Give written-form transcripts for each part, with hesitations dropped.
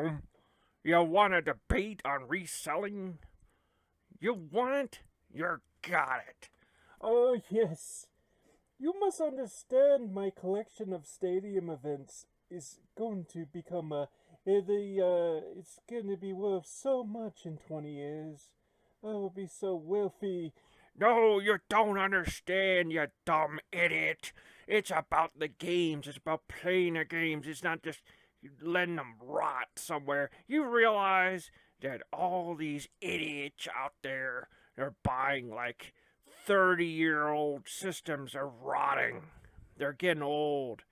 Dome. You want a debate on reselling? You want it? You got it. Oh, yes. You must understand my collection of stadium events is going to become it's going to be worth so much in 20 years. I will be so wealthy. No, you don't understand, you dumb idiot. It's about the games. It's about playing the games. It's not just letting them rot somewhere. You realize that all these idiots out there, they're buying like 30-year-old systems are rotting. They're getting old.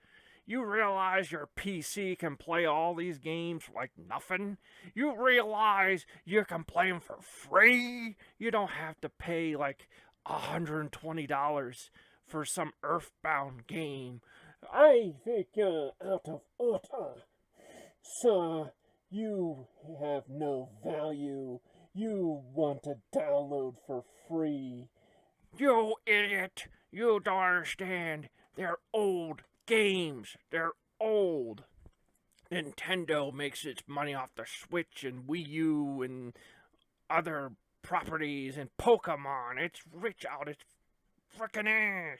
You realize your PC can play all these games for like nothing? You realize you can play them for free? You don't have to pay like $120 for some Earthbound game. I think you're out of order. Sir, you have no value. You want to download for free. You idiot! You don't understand. They're old games. They're old. Nintendo makes its money off the Switch and Wii U and other properties and Pokemon. It's rich out its frickin' ass.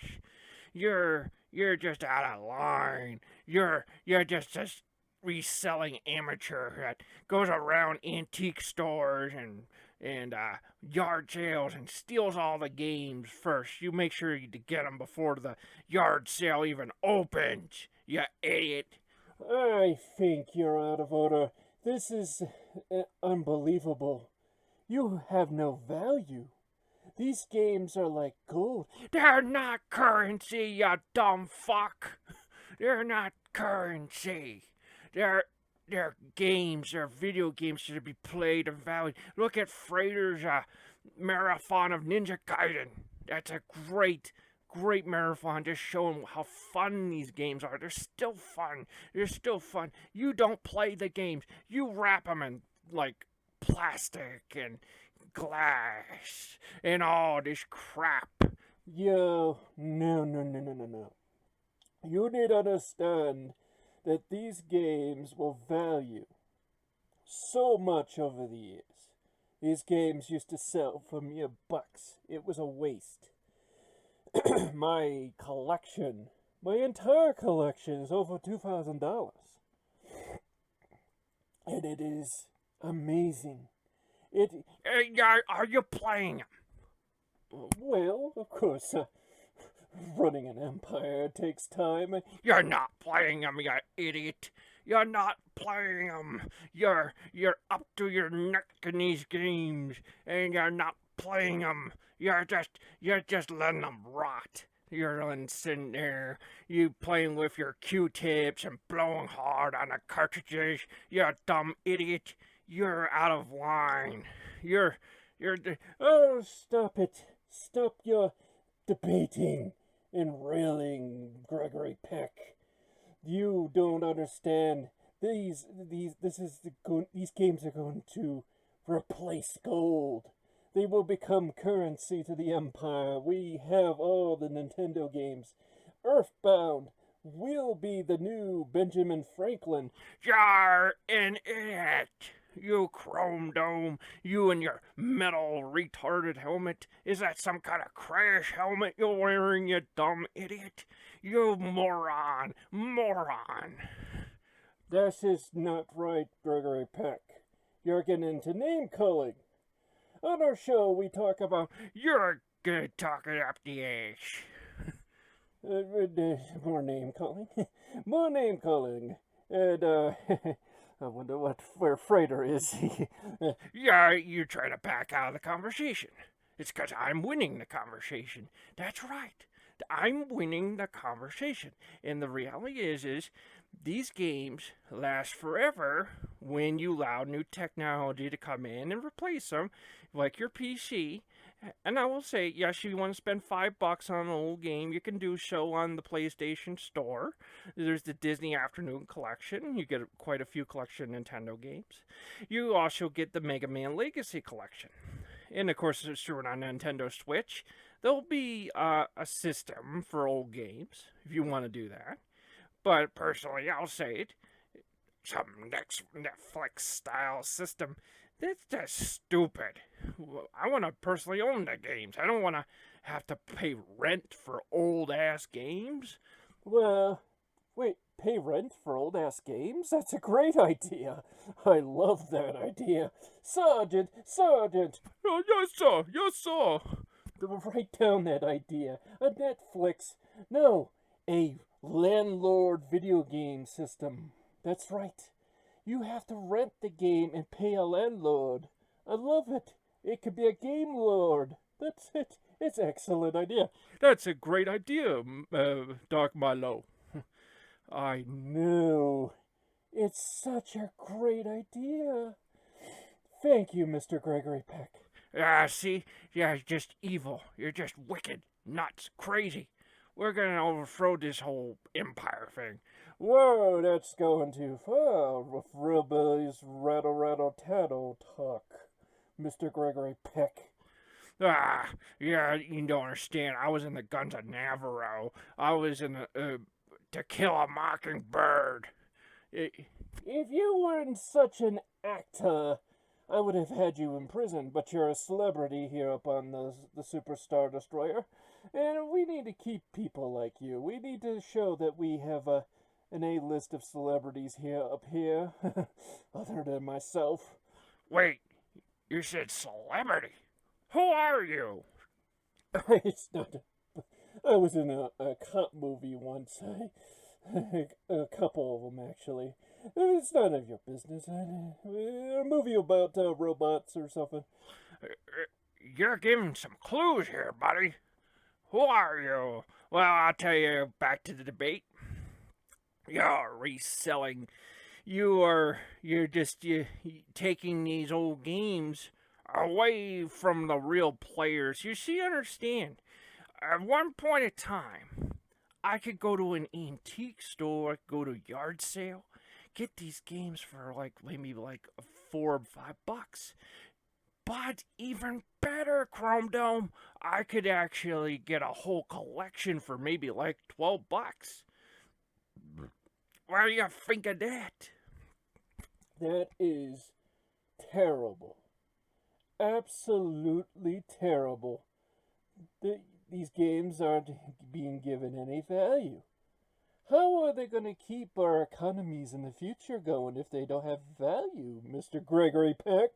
You're just out of line. You're just this reselling amateur that goes around antique stores and yard sales and steals all the games first. You make sure you get them before the yard sale even opens. You idiot. I think you're out of order. This is unbelievable. You have no value. These games are like gold. They're not currency, you dumb fuck. They're not currency. They're games. They're video games to be played and valued. Look at Frater's marathon of Ninja Gaiden. That's a great marathon, just showing how fun these games are. They're still fun. They're still fun. You don't play the games. You wrap them in like plastic and glass and all this crap. Yo, no. You need to understand that these games will value so much over the years. These games used to sell for mere bucks. It was a waste. My collection, my entire collection is over $2,000. And it is amazing. Are you playing them? Well, of course, running an empire takes time. You're not playing them, you idiot. You're not playing them. You're up to your neck in these games, and you're not playing them. You're just letting them rot. You're sitting there, you playing with your Q-tips and blowing hard on the cartridges. You dumb idiot. You're out of line. You're. Oh, stop it. Stop your debating and railing, Gregory Peck. You don't understand. These games are going to replace gold. They will become currency to the Empire. We have all the Nintendo games. Earthbound will be the new Benjamin Franklin. You're an idiot. You Chrome Dome, you and your metal retarded helmet. Is that some kind of crash helmet you're wearing, you dumb idiot? You moron. This is not right, Gregory Peck. You're getting into name calling. On our show, we talk about. You're a good talker up the ass. More name calling. More name calling. And, I wonder where Frater is. Yeah, you're trying to back out of the conversation. It's because I'm winning the conversation. That's right. I'm winning the conversation. And the reality is these games last forever when you allow new technology to come in and replace them, like your PC. And I will say, yes, you want to spend $5 on an old game, you can do so on the PlayStation Store. There's the Disney Afternoon Collection. You get quite a few collection Nintendo games. You also get the Mega Man Legacy Collection. And of course, it's true on Nintendo Switch. There'll be a system for old games if you want to do that. But personally, I'll say it. some next Netflix style system. That's just stupid. I want to personally own the games. I don't want to have to pay rent for old ass games. Well, wait, pay rent for old ass games? That's a great idea. I love that idea. Sergeant, Sergeant, Oh, yes, sir. Yes, sir. write down that idea. A Netflix. No, a landlord video game system. That's right. You have to rent the game and pay a landlord. I love it. It could be a game lord. That's it. It's an excellent idea. That's a great idea, Dark Milo. I know. It's such a great idea. Thank you, Mr. Gregory Peck. See? Yeah, you're just evil. You're just wicked, nuts, crazy. We're gonna overthrow this whole empire thing. Whoa, that's going too far with Rillbilly's rattle rattle tattle talk, Mr. Gregory Peck. Yeah, you don't understand. I was in the Guns of Navarro. I was in the, To Kill a Mockingbird. If you weren't such an actor, I would have had you in prison, but you're a celebrity here up on the Superstar Destroyer, and we need to keep people like you. We need to show that we have an A-list of celebrities here up here, other than myself. Wait, you said celebrity? Who are you? It's not. I was in a cop movie once. A couple of them, actually. It's none of your business. A movie about robots or something. You're giving some clues here, buddy. Who are you? Well, I'll tell you, back to the debate. You're reselling. You're taking these old games away from the real players. You see, understand, at one point in time, I could go to an antique store, go to a yard sale, get these games for maybe $4 or $5. But even better, Chrome Dome, I could actually get a whole collection for maybe $12. What do you think of that? That is terrible. Absolutely terrible. These games aren't being given any value. How are they going to keep our economies in the future going if they don't have value, Mr. Gregory Peck?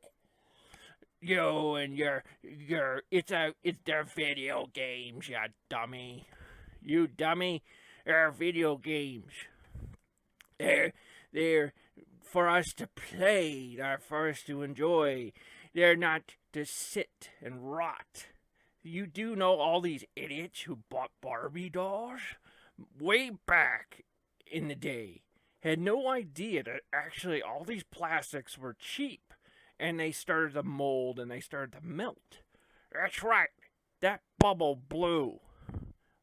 You and it's their video games, you dummy. You dummy. They're video games. They're for us to play. They're for us to enjoy. They're not to sit and rot. You do know all these idiots who bought Barbie dolls way back in the day had no idea that actually all these plastics were cheap, and they started to mold and they started to melt. That's right. That bubble blew.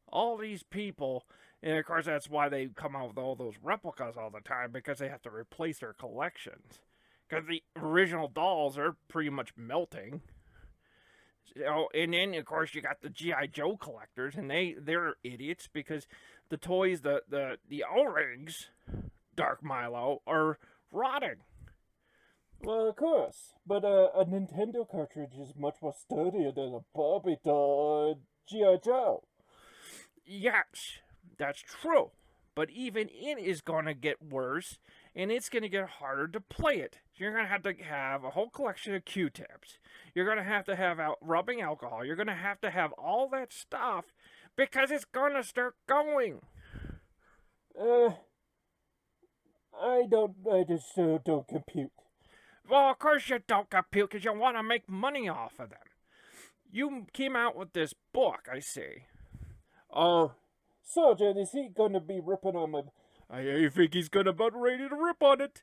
All these people, and of course that's why they come out with all those replicas all the time, because they have to replace their collections. Because the original dolls are pretty much melting. And then of course you got the G.I. Joe collectors, and they're idiots because the toys, the O-rings, Dark Milo, are rotting. Well, of course, but a Nintendo cartridge is much more sturdier than a Barbie doll G.I. Joe. Yes, that's true. But even it is going to get worse, and it's going to get harder to play it. You're going to have a whole collection of Q-tips. You're going to have rubbing alcohol. You're going to have all that stuff because it's going to start going. I just don't compute. Well, of course you don't compute because you want to make money off of them. You came out with this book, I see. Sergeant, is he going to be ripping on my... I think he's about ready to rip on it.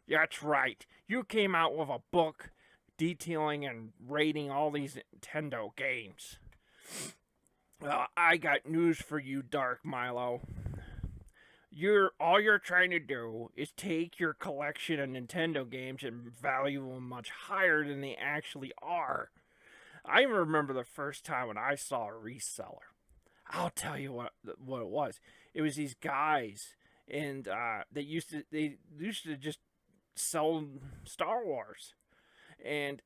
That's right. You came out with a book detailing and rating all these Nintendo games. I got news for you, Dark Milo. All you're trying to do is take your collection of Nintendo games and value them much higher than they actually are. I remember the first time when I saw a reseller. I'll tell you what it was. It was these guys, and they used to just sell Star Wars, and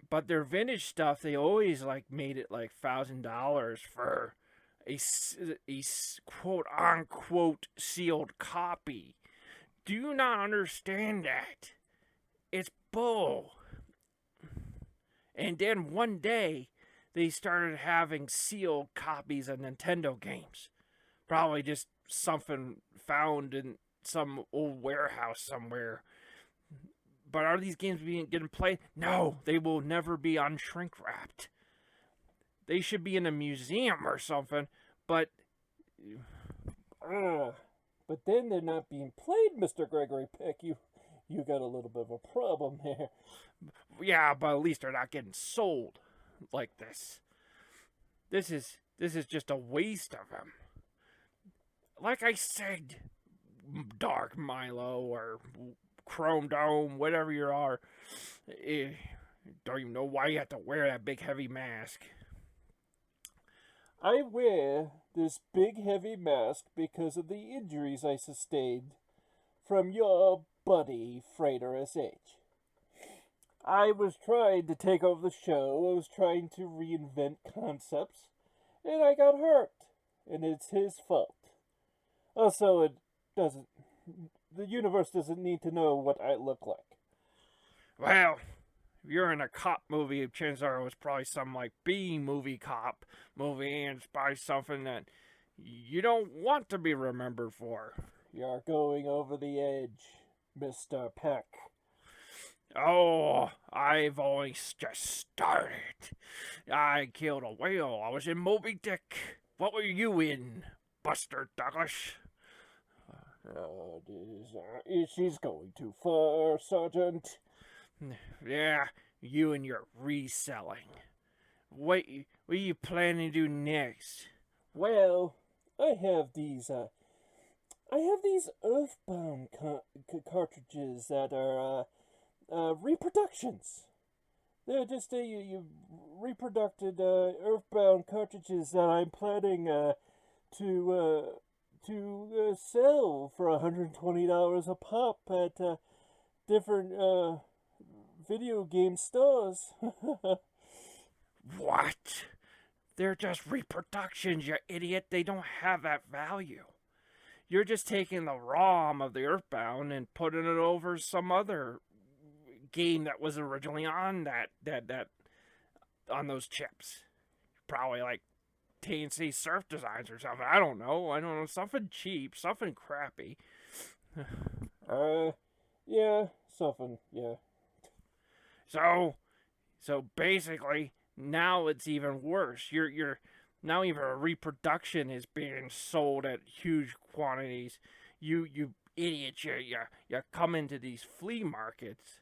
but their vintage stuff, they always like made it like $1,000 for a quote unquote sealed copy. Do you not understand that? It's bull. And then one day, they started having sealed copies of Nintendo games. Probably just something found in some old warehouse somewhere. But are these games getting played? No, they will never be unshrink wrapped. They should be in a museum or something, but but then they're not being played, Mr. Gregory Peck. You got a little bit of a problem there. yeah, but at least they're not getting sold like this. This is just a waste of them. Like I said, Dark Milo or Chrome Dome, whatever you are, don't even know why you have to wear that big heavy mask. I wear this big heavy mask because of the injuries I sustained from your buddy Frater SH. I was trying to take over the show, I was trying to reinvent concepts, and I got hurt. And it's his fault. Also, the universe doesn't need to know what I look like. Well, if you're in a cop movie, chances are it was probably some like B-movie cop movie, and it's probably something that you don't want to be remembered for. You're going over the edge, Mr. Peck. Oh, I've only just started. I killed a whale. I was in Moby Dick. What were you in, Buster Douglas? She's going too far, Sergeant. Yeah, you and your reselling. What are you planning to do next? Well, I have these Earthbound cartridges that are reproductions. They're just reproduced Earthbound cartridges that I'm planning to sell for $120 a pop at different video game stores. What? They're just reproductions, you idiot. They don't have that value. You're just taking the ROM of the Earthbound and putting it over some other game that was originally on that on those chips. Probably like TNC Surf Designs or something. I don't know. Something cheap, something crappy. Yeah, something, yeah. So basically, now it's even worse. You're now even a reproduction is being sold at huge quantities. You idiots, you come into these flea markets.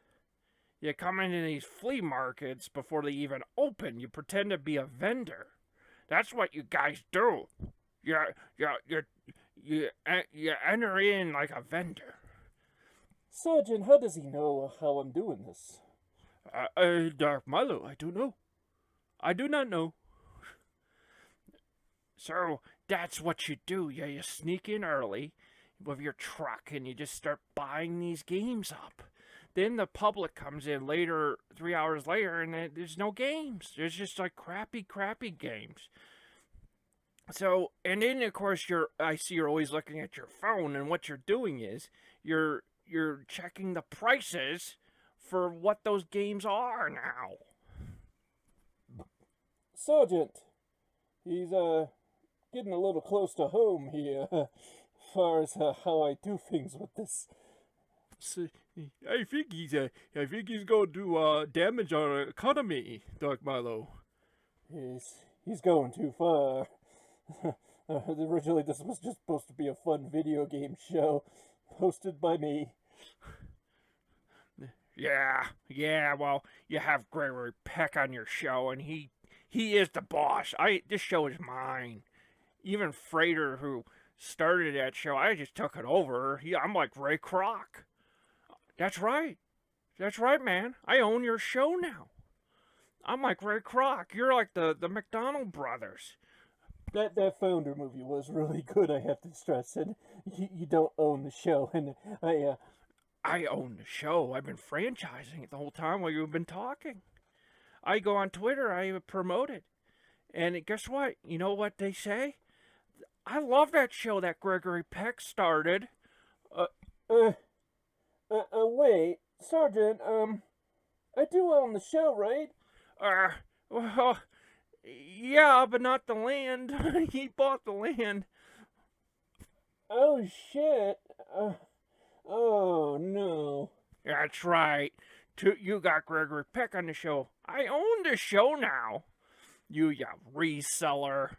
You come into these flea markets before they even open. You pretend to be a vendor. That's what you guys do. You enter in like a vendor. Sergeant, how does he know how I'm doing this? Dark Milo, I don't know. I do not know. So, that's what you do. You sneak in early with your truck and you just start buying these games up. Then the public comes in later, 3 hours later, and there's no games. There's just like crappy games. So, and then of course I see you're always looking at your phone, and what you're doing is you're checking the prices for what those games are now. Sergeant, he's getting a little close to home here, as far as how I do things with this. So, I think he's going to do damage on our economy, Dark Milo. He's going too far. Originally, this was just supposed to be a fun video game show, hosted by me. Yeah. Well, you have Gregory Peck on your show, and he is the boss. This show is mine. Even Frater, who started that show, I just took it over. I'm like Ray Kroc. That's right, man. I own your show now. I'm like Ray Kroc. You're like the McDonald brothers. That Founder movie was really good, I have to stress. And you don't own the show, and I own the show. I've been franchising it the whole time while you've been talking. I go on Twitter, I promote it. And guess what? You know what they say? I love that show that Gregory Peck started. uh, uh, wait, Sergeant, I do own the show, right? Well, yeah, but not the land. He bought the land. Oh, shit. Oh, no. That's right. You got Gregory Peck on the show. I own the show now. You reseller.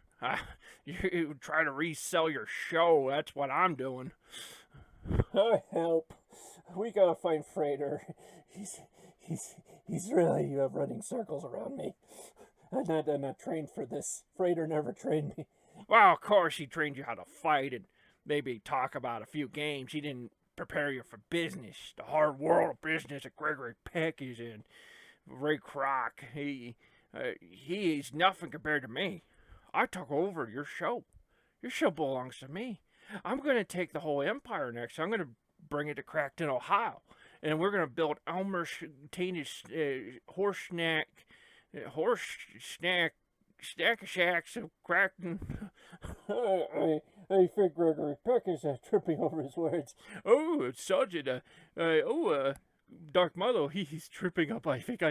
You try to resell your show. That's what I'm doing. Oh, help. We gotta find Frater. He's really running circles around me. I'm not trained for this. Frater never trained me. Well, of course he trained you how to fight and maybe talk about a few games. He didn't prepare you for business, the hard world of business that Gregory Peck is in. Ray Kroc, he's nothing compared to me. I took over your show. Your show belongs to me. I'm going to take the whole empire next. I'm going to bring it to Crackton, Ohio. And we're going to build Elmer Tainted Horse Snack Shacks of Crackton. I think Gregory Peck is tripping over his words. Oh, Sergeant, Dark MILO, he's tripping up. I think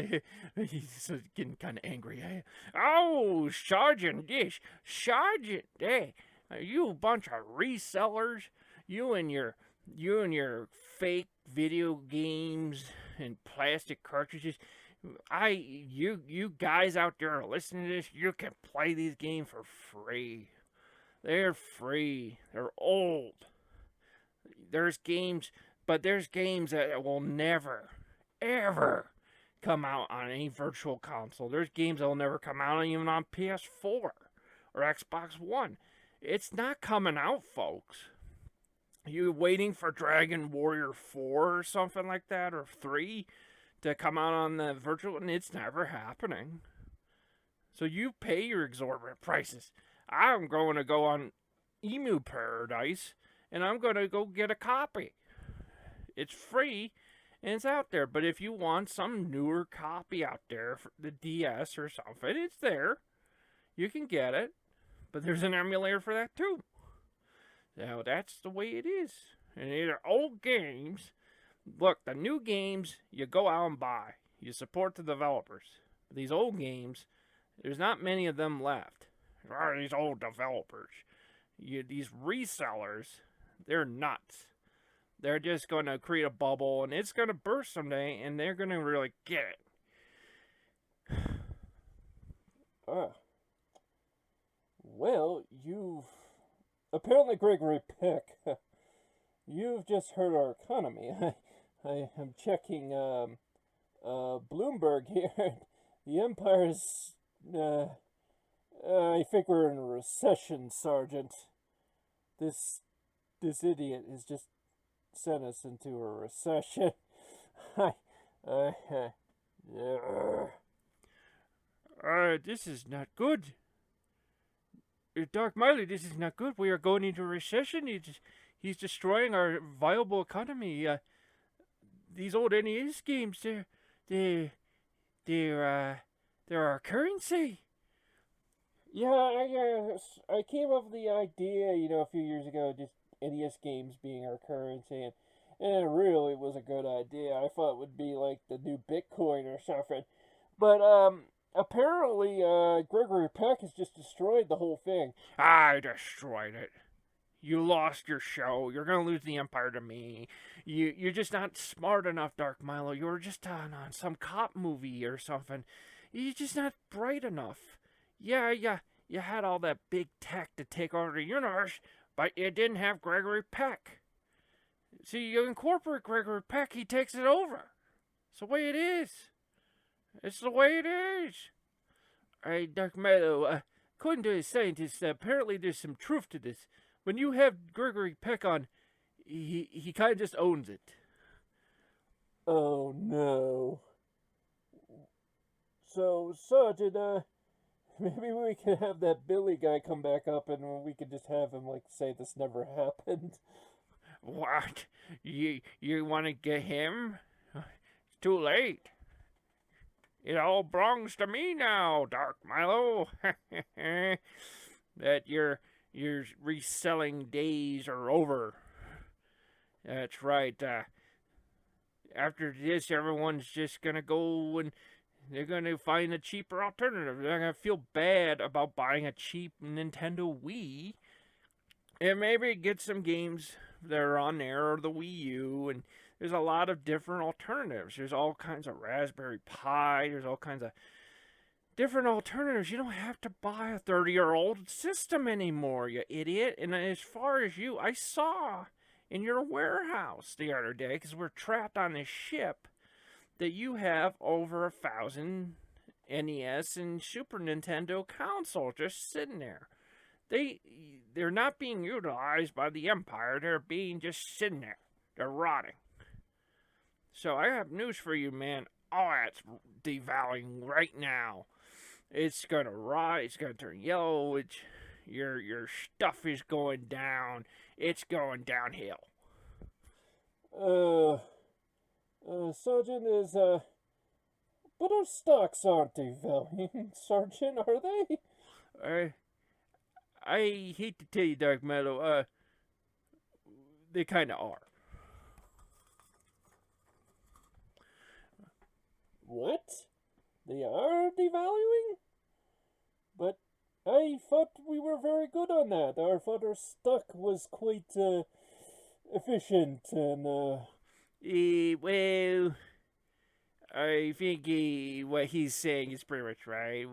he's getting kind of angry. Oh, Sergeant Dish, Sergeant, hey, you bunch of resellers, you and your fake video games and plastic cartridges. You guys out there listening to this, you can play these games for free. They're free. They're old. There's games that will never, ever come out on any virtual console. There's games that will never come out even on PS4 or Xbox One. It's not coming out, folks. You waiting for Dragon Warrior 4 or something like that, or 3 to come out on the virtual, and it's never happening. So you pay your exorbitant prices. I'm going to go on Emu Paradise, and I'm going to go get a copy. It's free, and it's out there. But if you want some newer copy out there for the DS or something, it's there. You can get it. But there's an emulator for that too. So that's the way it is. And these are old games. Look, the new games, you go out and buy. You support the developers. These old games, there's not many of them left. These old developers. These resellers, they're nuts. They're just going to create a bubble, and it's going to burst someday, and they're going to really get it. Well, apparently, Gregory Peck, you've just hurt our economy. I am checking Bloomberg here. The Empire's, I think we're in a recession, Sergeant. This idiot has just sent us into a recession. This is not good. Dark MILO, this is not good. We are going into a recession. He's destroying our viable economy. These old NES games, they're our currency. Yeah, I came up with the idea, a few years ago, just NES games being our currency, and it really was a good idea. I thought it would be like the new Bitcoin or something. But, apparently, Gregory Peck has just destroyed the whole thing. I destroyed it. You lost your show. You're going to lose the Empire to me. You're just not smart enough, Dark MILO. You were just on some cop movie or something. You're just not bright enough. Yeah, you had all that big tech to take over the universe, but you didn't have Gregory Peck. See, you incorporate Gregory Peck, he takes it over. It's the way it is. It's the way it is. Alright, Dark MILO, according to his scientists, apparently there's some truth to this. When you have Gregory Peck on, he kind of just owns it. Oh, no. So, Sergeant, Maybe we can have that Billy guy come back up, and we could just have him like say this never happened. What? You want to get him? It's too late. It all belongs to me now, Dark Milo. That your reselling days are over. That's right. After this, everyone's just gonna go and they're gonna find a cheaper alternative. They're gonna feel bad about buying a cheap Nintendo Wii, and maybe get some games that are on there or the Wii U. And there's a lot of different alternatives. There's all kinds of Raspberry Pi. There's all kinds of different alternatives. You don't have to buy a 30-year-old system anymore, you idiot. And as far as you, I saw in your warehouse the other day, because we're trapped on this ship, that you have over 1,000 NES and Super Nintendo consoles just sitting there. They're not being utilized by the Empire. They're being just sitting there. They're rotting. So I have news for you, man. All that's devaluing right now. It's gonna rot. It's gonna turn yellow. Your stuff is going down. It's going downhill. Sergeant is but our stocks aren't devaluing, Sergeant, are they? I hate to tell you, Dark Meadow, they kind of are. What? They are devaluing? But I thought we were very good on that. I thought our stock was quite efficient and Well, I think what he's saying is pretty much right.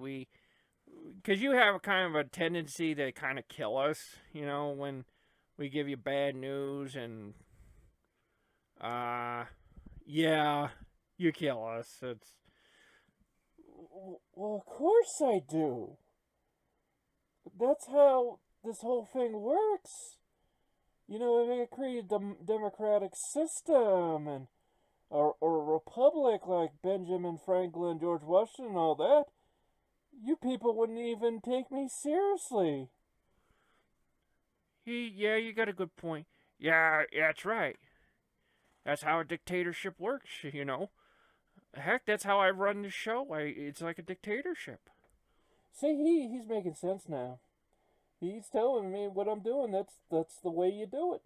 Because you have kind of a tendency to kind of kill us, when we give you bad news, and yeah, you kill us. well, of course I do. That's how this whole thing works. They create a democratic system and or a republic like Benjamin Franklin, George Washington, and all that. You people wouldn't even take me seriously. Yeah, you got a good point. Yeah, that's right. That's how a dictatorship works, Heck, that's how I run the show. It's like a dictatorship. See, he's making sense now. He's telling me what I'm doing. That's the way you do it.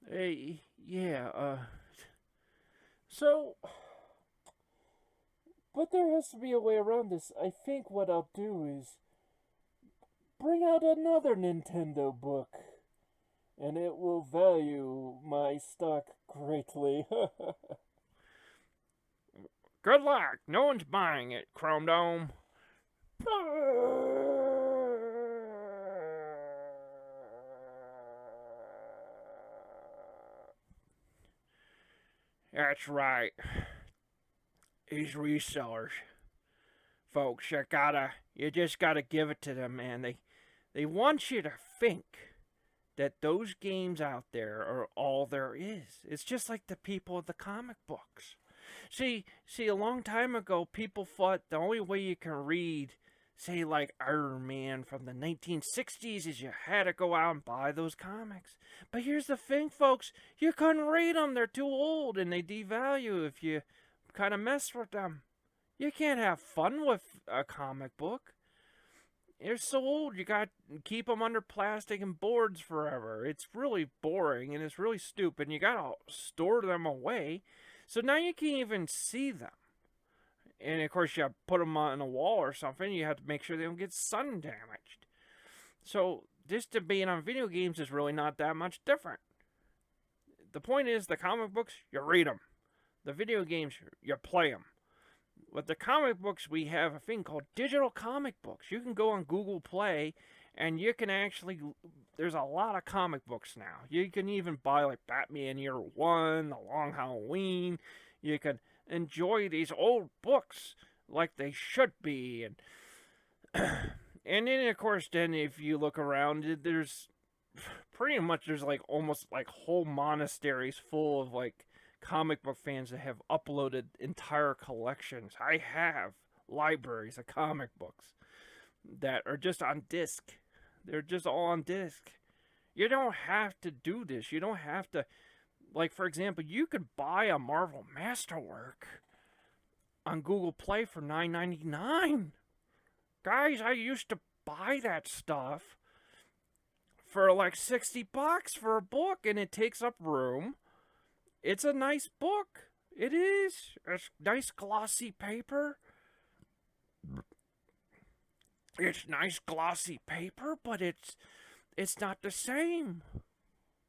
Hey, yeah, so, but there has to be a way around this. I think what I'll do is bring out another Nintendo book, and it will value my stock greatly. good luck. No one's buying it, Chrome Dome. That's right. These resellers, folks, you just gotta give it to them, man. They want you to think that those games out there are all there is. It's just like the people of the comic books. See, a long time ago, people thought the only way you can read, say, like Iron Man from the 1960s is you had to go out and buy those comics. But here's the thing, folks. You couldn't read them. They're too old, and they devalue if you kind of mess with them. You can't have fun with a comic book. They're so old, you got to keep them under plastic and boards forever. It's really boring, and it's really stupid, and you got to store them away. So now you can't even see them. And of course, you have to put them on a wall or something. You have to make sure they don't get sun damaged. So this debate on video games is really not that much different. The point is, the comic books, you read them. The video games, you play them. With the comic books, we have a thing called digital comic books. You can go on Google Play, and you can actually, there's a lot of comic books now. You can even buy like Batman Year One, The Long Halloween. You can enjoy these old books like they should be. And then, of course, if you look around, there's like almost like whole monasteries full of like comic book fans that have uploaded entire collections. I have libraries of comic books that are just on disc. They're just all on disc. You don't have to do this. You don't have to, like, for example, you could buy a Marvel Masterwork on Google Play for $9.99. Guys, I used to buy that stuff for like $60 for a book, and it takes up room. It's a nice book. It is. It's nice glossy paper. It's nice glossy paper, but it's not the same.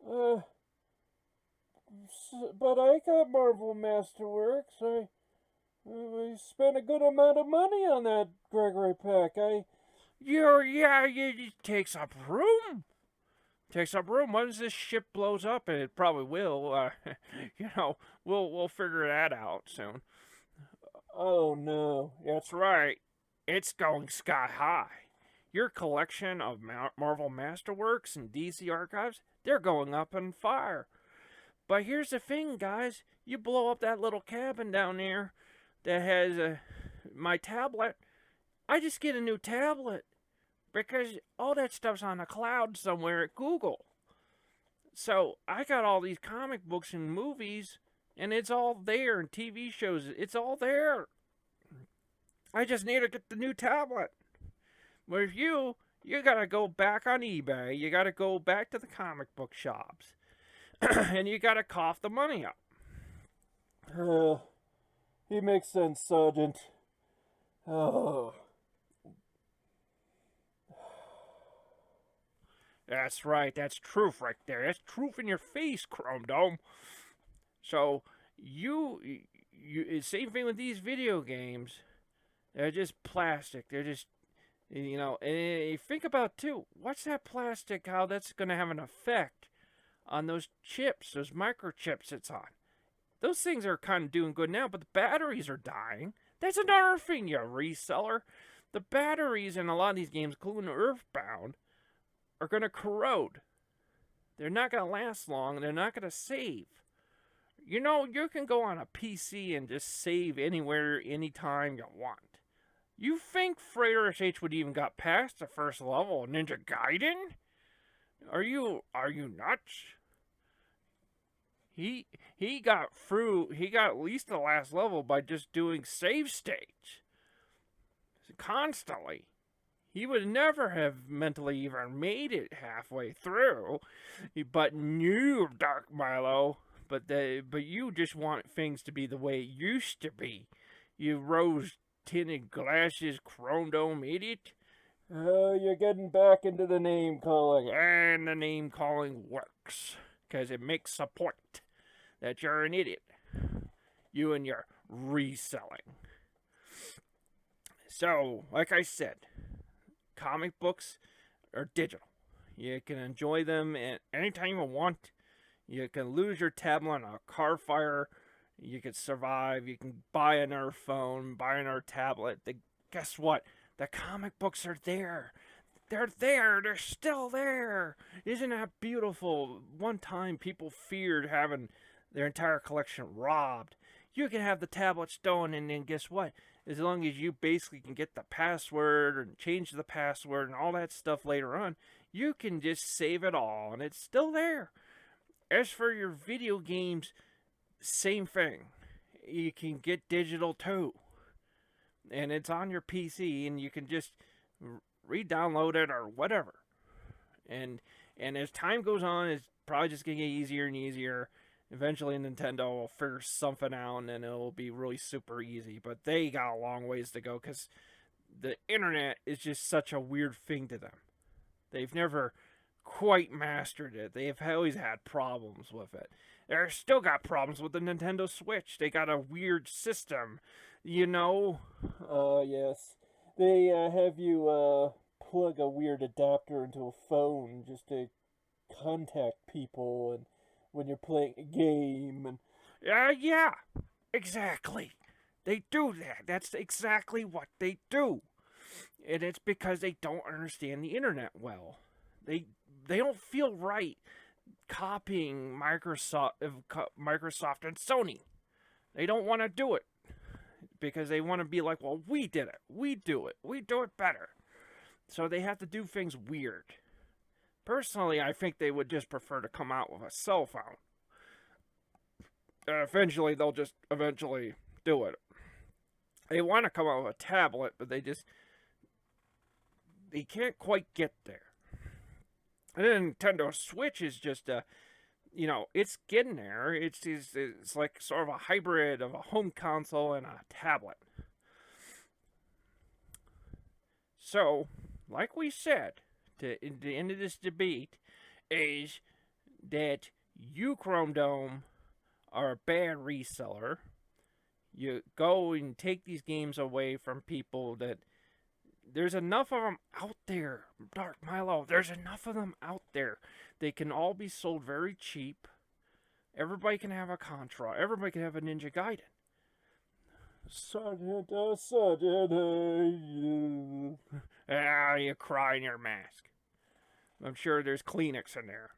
But I got Marvel Masterworks. I spent a good amount of money on that Gregory Peck. It takes up room. Takes up room. Once this ship blows up, and it probably will, we'll figure that out soon. Oh no. That's right. It's going sky high. Your collection of Marvel Masterworks and DC Archives, they're going up in fire. But here's the thing, guys. You blow up that little cabin down there that has my tablet. I just get a new tablet because all that stuff's on the cloud somewhere at Google. So I got all these comic books and movies, and it's all there, and TV shows. It's all there. I just need to get the new tablet. Whereas you gotta go back on eBay. You gotta go back to the comic book shops. And you gotta cough the money up. He makes sense, Sergeant. Oh. That's right. That's truth right there. That's truth in your face, Chrome Dome. So, same thing with these video games. They're just plastic. They're just, and you think about, too, what's that plastic, how that's going to have an effect on those chips, those microchips it's on. Those things are kind of doing good now, but the batteries are dying. That's another thing, you reseller. The batteries in a lot of these games, including Earthbound, are going to corrode. They're not going to last long. They're not going to save. You can go on a PC and just save anywhere, anytime you want. You think Frater SH would even got past the first level of Ninja Gaiden? Are you nuts? He got at least the last level by just doing save stage. Constantly. He would never have mentally even made it halfway through. But you, Dark MILO, but you just want things to be the way it used to be. You rose-tinted glasses, chrome dome idiot. Oh, you're getting back into the name calling. And the name calling works. Because it makes a point that you're an idiot. You and your reselling. So, like I said, comic books are digital. You can enjoy them anytime you want. You can lose your tablet in a car fire. You can survive. You can buy another phone, buy another tablet. Guess what? The comic books are there. They're there. They're still there. Isn't that beautiful? One time people feared having their entire collection robbed. You can have the tablet stolen, and then guess what? As long as you basically can get the password and change the password and all that stuff later on, you can just save it all, and it's still there. As for your video games, same thing. You can get digital too. And it's on your PC, and you can just re-download it or whatever. And as time goes on, it's probably just going to get easier and easier. Eventually, Nintendo will figure something out, and then it'll be really super easy. But they got a long ways to go, because the internet is just such a weird thing to them. They've never quite mastered it. They've always had problems with it. They've still got problems with the Nintendo Switch. They got a weird system, Yes. They have you plug a weird adapter into a phone just to contact people and when you're playing a game. And yeah, exactly. They do that. That's exactly what they do. And it's because they don't understand the internet well. They don't feel right copying Microsoft and Sony. They don't want to do it. because they want to be like, well, we did it. We do it better. So they have to do things weird. Personally, I think they would just prefer to come out with a cell phone. Eventually, they'll just do it. They want to come out with a tablet, but they can't quite get there. And then Nintendo Switch is just it's getting there. It's like sort of a hybrid of a home console and a tablet. So, like we said, the end of this debate is that you, Chrome Dome, are a bad reseller. You go and take these games away from people that there's enough of them out there. Dark Milo, there's enough of them out there. They can all be sold very cheap. Everybody can have a Contra. Everybody can have a Ninja Gaiden. You cry in your mask. I'm sure there's Kleenex in there.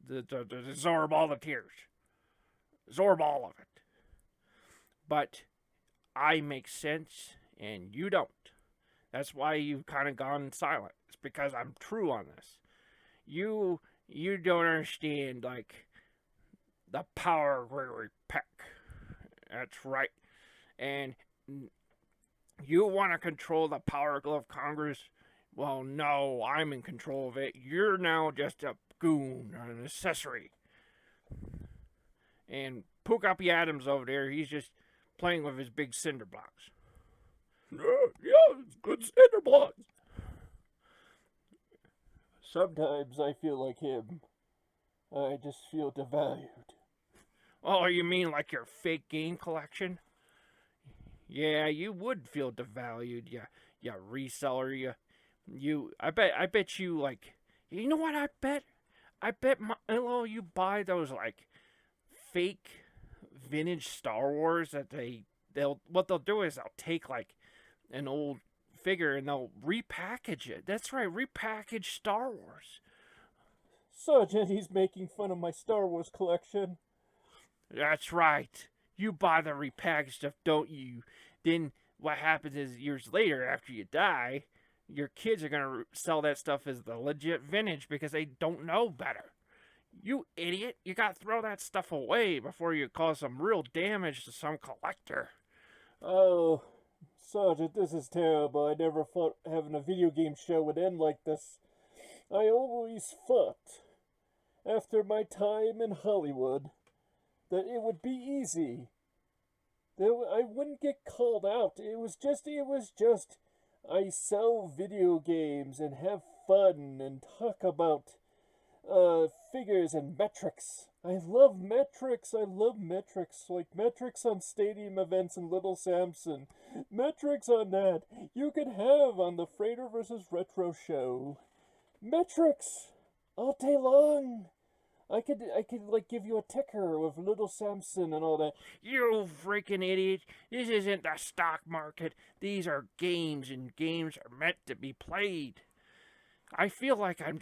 To absorb all the tears. Absorb all of it. But I make sense and you don't. That's why you've kind of gone silent. It's because I'm true on this. You don't understand, like, the power of Gregory Peck. That's right. And you want to control the power glove Congress? Well, no, I'm in control of it. You're now just a goon, an accessory. And Pookapi Adams over there, he's just playing with his big cinder blocks. Yeah, it's good cinder blocks. Sometimes I feel like him. I just feel devalued. Oh, you mean like your fake game collection? Yeah, you would feel devalued, you reseller, I bet you, like, you know what I bet? I bet, Milo, you buy those, like, fake vintage Star Wars that what they'll do is they'll take, like, an old figure and they'll repackage it. That's right, repackage Star Wars. Sergeant, he's making fun of my Star Wars collection. That's right. You buy the repackaged stuff, don't you? Then what happens is years later, after you die, your kids are going to sell that stuff as the legit vintage because they don't know better. You idiot. You got to throw that stuff away before you cause some real damage to some collector. Oh, Sergeant, this is terrible. I never thought having a video game show would end like this. I always thought, after my time in Hollywood, that it would be easy. That I wouldn't get called out. It was just, I sell video games and have fun and talk about figures and metrics. I love metrics. Like metrics on stadium events in Little Samson. Metrics on that. You could have on the Frater versus Retro show. Metrics all day long. I could like give you a ticker with Little Samson and all that. You freaking idiot. This isn't the stock market. These are games, and games are meant to be played. I feel like I'm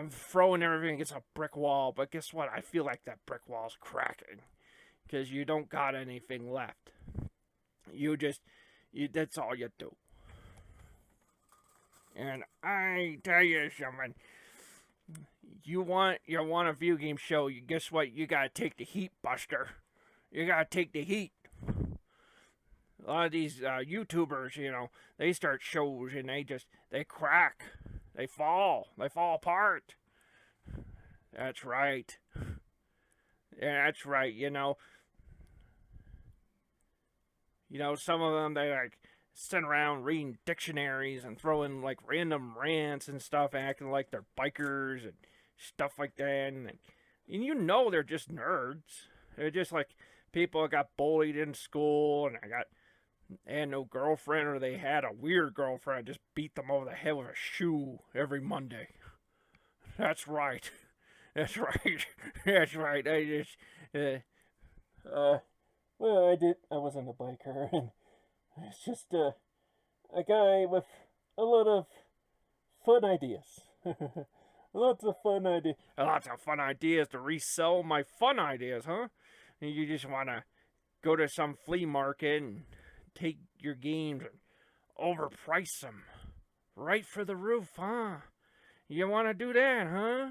throwing everything against a brick wall, but guess what? I feel like that brick wall's cracking. Because you don't got anything left. That's all you do. And I tell you something. You want a video game show, guess what? You gotta take the heat, Buster. You gotta take the heat. A lot of these YouTubers, they start shows and they crack. They fall apart. That's right. Yeah, that's right, some of them, they like sit around reading dictionaries and throwing like random rants and stuff, acting like they're bikers and stuff like that. And they're just nerds. They're just like people that got bullied in school and had no girlfriend, or they had a weird girlfriend just beat them over the head with a shoe every Monday. That's right. That's right. That's right. Well, I wasn't a biker, and it's just a guy with a lot of fun ideas. Lots of fun ideas. Lots of fun ideas to resell my fun ideas, huh? And you just want to go to some flea market and take your games and overprice them. Right for the roof, huh? You want to do that, huh?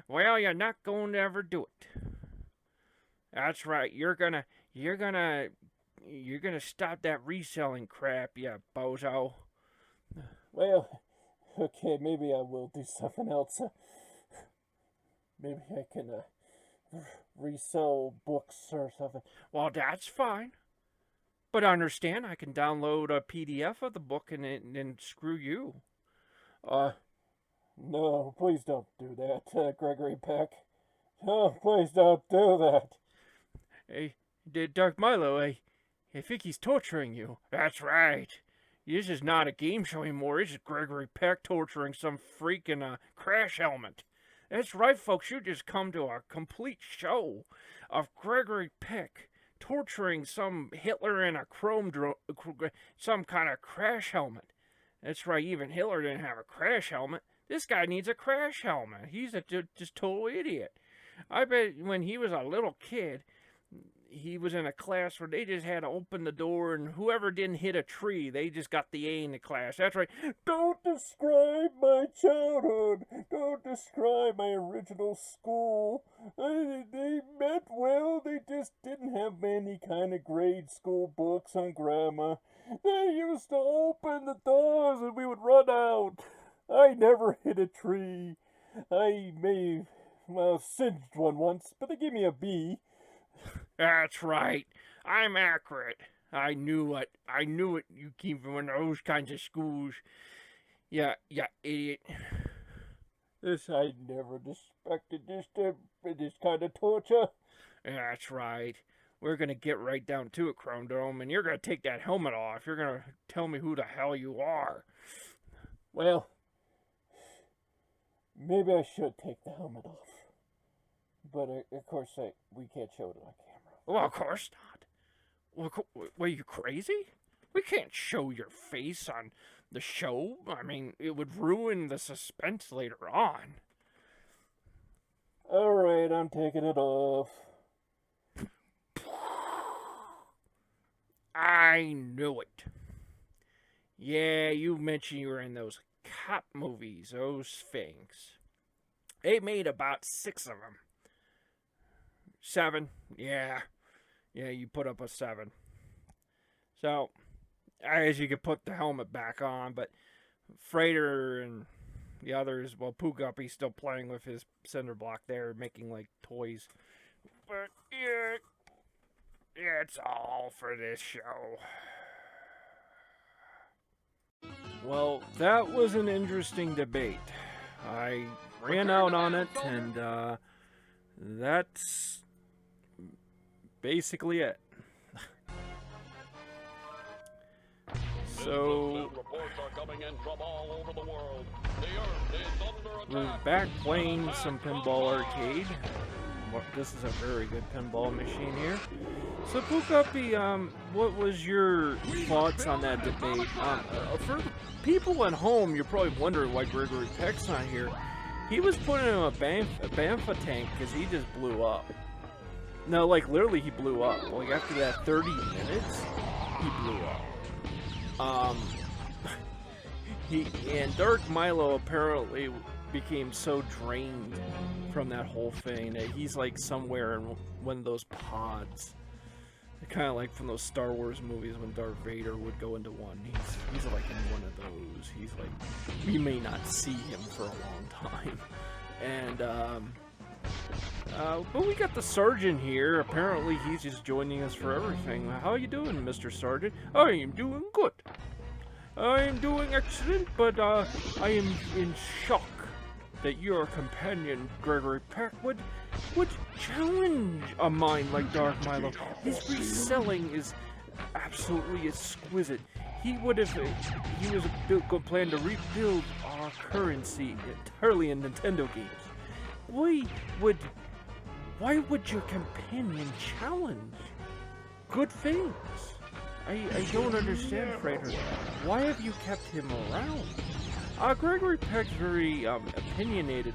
Well, you're not going to ever do it. That's right. You're gonna stop that reselling crap, you bozo. Well, okay, maybe I will do something else. Maybe I can resell books or something. Well, that's fine. But understand, I can download a PDF of the book and screw you. No, please don't do that, Gregory Peck. Oh, please don't do that. Hey, Dark Milo, I think he's torturing you. That's right. This is not a game show anymore. This is Gregory Peck torturing some freak in a crash helmet. That's right, folks. You just come to a complete show of Gregory Peck torturing some Hitler in a some kind of crash helmet. That's right. Even Hitler didn't have a crash helmet. This guy needs a crash helmet. He's a just total idiot. I bet when he was a little kid, he was in a class where they just had to open the door, and whoever didn't hit a tree, they just got the A in the class. That's right. Don't describe my childhood. Don't describe my original school. They meant well. They just didn't have any kind of grade school books on grammar. They used to open the doors and we would run out. I never hit a tree. I may have, singed one once, but they gave me a B. That's right. I'm accurate. I knew it. You came from one of those kinds of schools. Yeah, idiot. I never expected this kind of torture. That's right. We're gonna get right down to it, Chrome Dome, and you're gonna take that helmet off. You're gonna tell me who the hell you are. Well, maybe I should take the helmet off. But, of course, we can't show it on camera. Well, of course not. Were you crazy? We can't show your face on the show. I mean, it would ruin the suspense later on. All right, I'm taking it off. I knew it. Yeah, you mentioned you were in those cop movies, those things. They made about 6 of them. 7, yeah, you put up a 7. So, I guess you could put the helmet back on, but Frater and the others, well, Pooguppy's still playing with his cinder block there, making, like, toys. But, yeah, it's all for this show. Well, that was an interesting debate. I ran out on it, and, that's basically it. So, we're back playing some Pinball Arcade. This is a very good pinball machine here. So, Pooguppy, what was your thoughts on that debate? For people at home, you're probably wondering why Gregory Peck's not here. He was put in a Bamfa tank because he just blew up. No, like, literally he blew up. Like, after that 30 minutes, he blew up. And Dark Milo apparently became so drained from that whole thing that he's, like, somewhere in one of those pods. Kind of like from those Star Wars movies when Darth Vader would go into one. He's like in one of those. He's like, we may not see him for a long time. And, but we got the Sergeant here. Apparently he's just joining us for everything. How you doing, Mr. Sergeant? I am doing good. I am doing excellent, but, I am in shock that your companion, Gregory Peck, would challenge a mind like Dark Milo. His reselling is absolutely exquisite. He was planned to rebuild our currency entirely in Nintendo games. Why would your companion challenge good things? I don't understand, Frater. Why have you kept him around? Gregory Peck's very opinionated.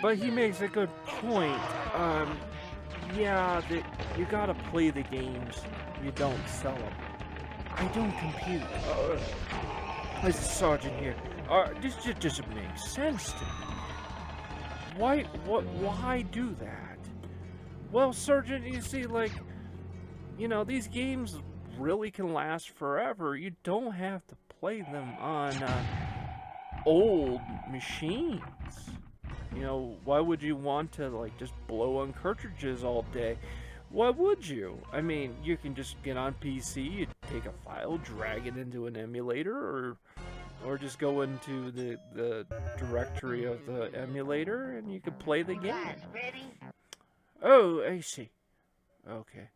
But he makes a good point. Yeah, you gotta play the games. You don't sell them. I don't compute. There's a sergeant here. This just doesn't make sense to me. Why do that? Well, Sergeant, you see, like, you know, these games really can last forever. You don't have to play them on old machines. You know, why would you want to, like, just blow on cartridges all day? Why would you? I mean, you can just get on PC, you take a file, drag it into an emulator, or just go into the directory of the emulator, and you can play the game. Oh, I see. Okay.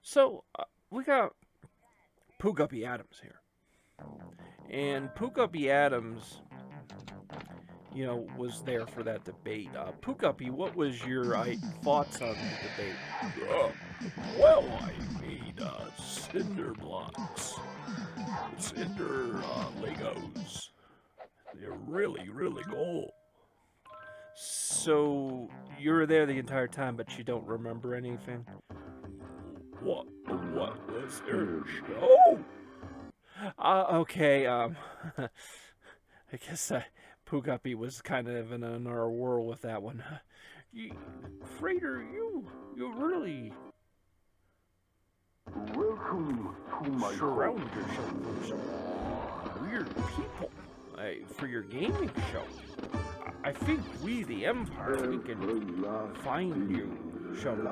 So, we got Pooguppy Adams here. And Pooguppy Adams, you know, was there for that debate. Pooguppy, what was your thoughts on the debate? Well, I made cinder blocks. Cinder Legos. They're really, really cool. So, you were there the entire time, but you don't remember anything? What was their show? Okay, I guess Pooguppy was kind of in another world with that one. Frater, you really Welcome to my surround yourself with some weird people for your gaming show. I think we, the Empire, we can find you some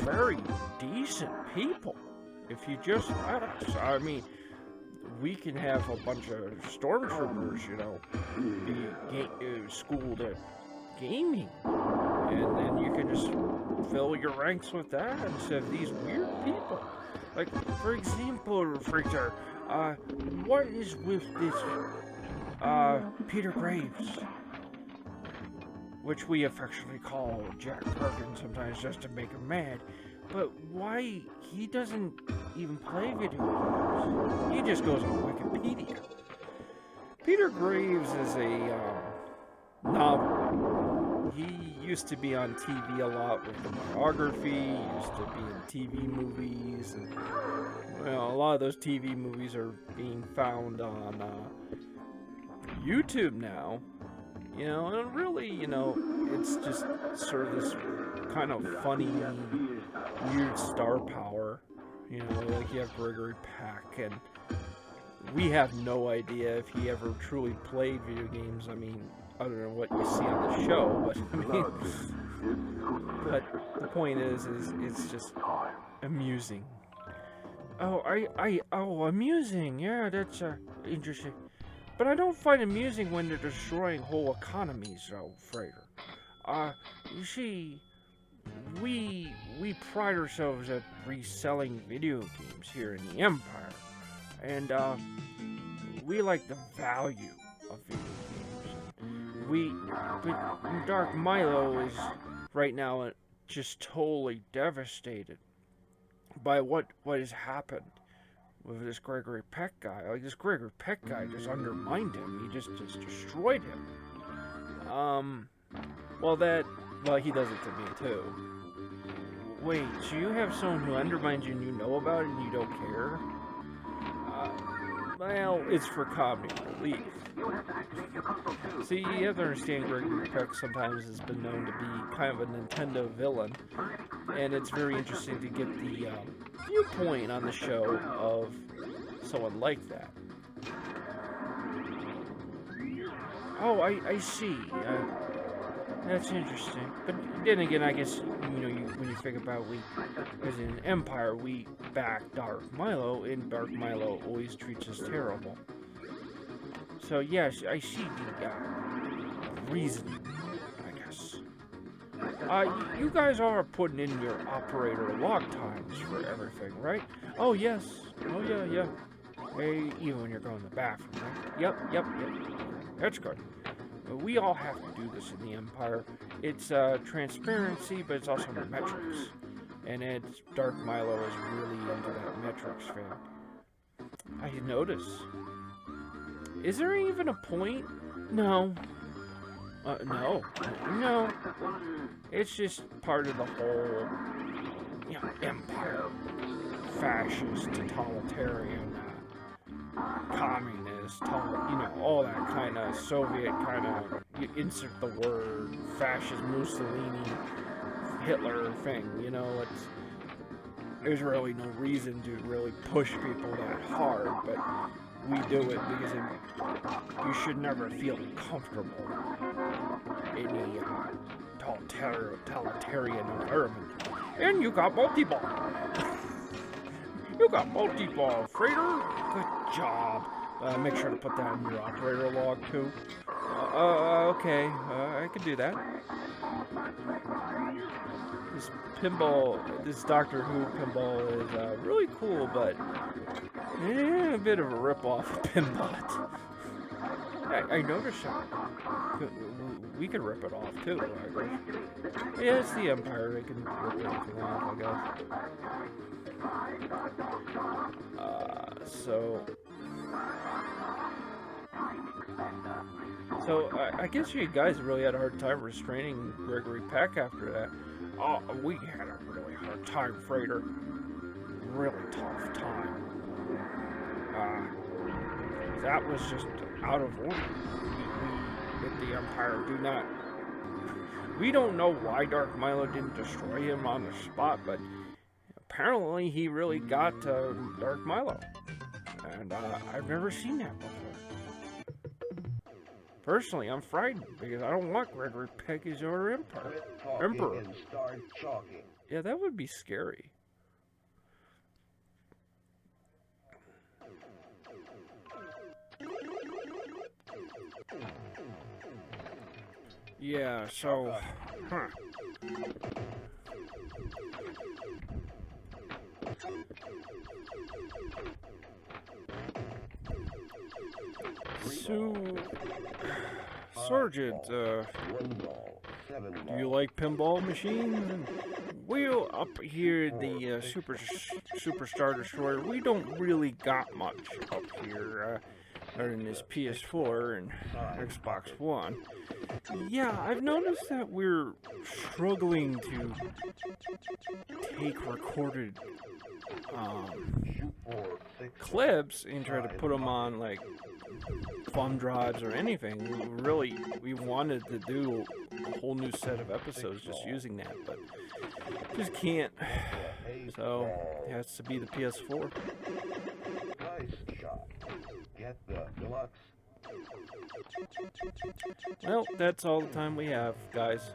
very decent people if you just let us. I mean, we can have a bunch of stormtroopers, you know, be schooled at gaming, and then you can just fill your ranks with that instead of these weird people. Like, for example, Frater, what is with this Peter Graves, which we affectionately call Jack Perkins sometimes just to make him mad? But why he doesn't even play video games? He just goes on Wikipedia. Peter Graves is a novel. He used to be on TV a lot with the biography. He used to be in TV movies, and well, a lot of those TV movies are being found on YouTube now. You know, and really, you know, it's just sort of this kind of funny, weird star power. You know, like you have Gregory Peck, and we have no idea if he ever truly played video games. I mean, I don't know what you see on the show, but I mean, but the point is it's just amusing. Oh, amusing. Yeah, that's interesting. But I don't find amusing when they're destroying whole economies, though, Frater. You see, we pride ourselves at reselling video games here in the Empire, and we like the value of video games. But Dark Milo is right now just totally devastated by what has happened with this Gregory Peck guy. Like, this Gregory Peck guy just undermined him. He just destroyed him. Well, he does it to me, too. Wait, so you have someone who undermines you and you know about it and you don't care? Well, it's for comedy relief. See, you have to understand Gregory Peck sometimes has been known to be kind of a Nintendo villain, and it's very interesting to get the viewpoint on the show of someone like that. Oh, I see. That's interesting. But then again, I guess, you know, when you think about as an Empire, we back Dark Milo, and Dark Milo always treats us terrible. So, yes, I see the reason, I guess. You guys are putting in your operator log times for everything, right? Oh, yes. Oh, yeah. Hey, even when you're going to the bathroom, right? Yep. That's good. We all have to do this in the Empire. It's transparency, but it's also metrics. And Dark Milo is really into that metrics fan. I notice. Is there even a point? No. No. No. It's just part of the whole, empire. Fascist, totalitarian, communist, all that kind of Soviet kind of, you insert the word, fascist, Mussolini, Hitler thing, there's really no reason to really push people that hard, but we do it because you should never feel comfortable in a totalitarian environment. And you got multi-ball. You got multi-ball, Frater. Good job. Make sure to put that in your operator log, too. Okay. I can do that. This pinball, this Doctor Who pinball is really cool, but a bit of a rip-off of Pinbot. I noticed that. We could rip it off, too, I guess. Yeah, it's the Empire. They can rip anything off, I guess. So I guess you guys really had a hard time restraining Gregory Peck after that. Oh, we had a really hard time, Frater. Really tough time. That was just out of order. We with the Empire we don't know why Dark Milo didn't destroy him on the spot, but apparently he really got Dark Milo. And I've never seen that before. Personally, I'm frightened because I don't want Gregory Peck as our Emperor. Yeah, that would be scary. Yeah, so, So, Sergeant, do you like pinball machines? And well, up here at the Superstar Destroyer, we don't really got much up here, other than this PS4 and Xbox One. Yeah, I've noticed that we're struggling to take recorded clips and try to put them on like thumb drives or anything. We wanted to do a whole new set of episodes just using that, but just can't. So it has to be the PS4. Nice shot. Get the deluxe. Well, that's all the time we have, guys.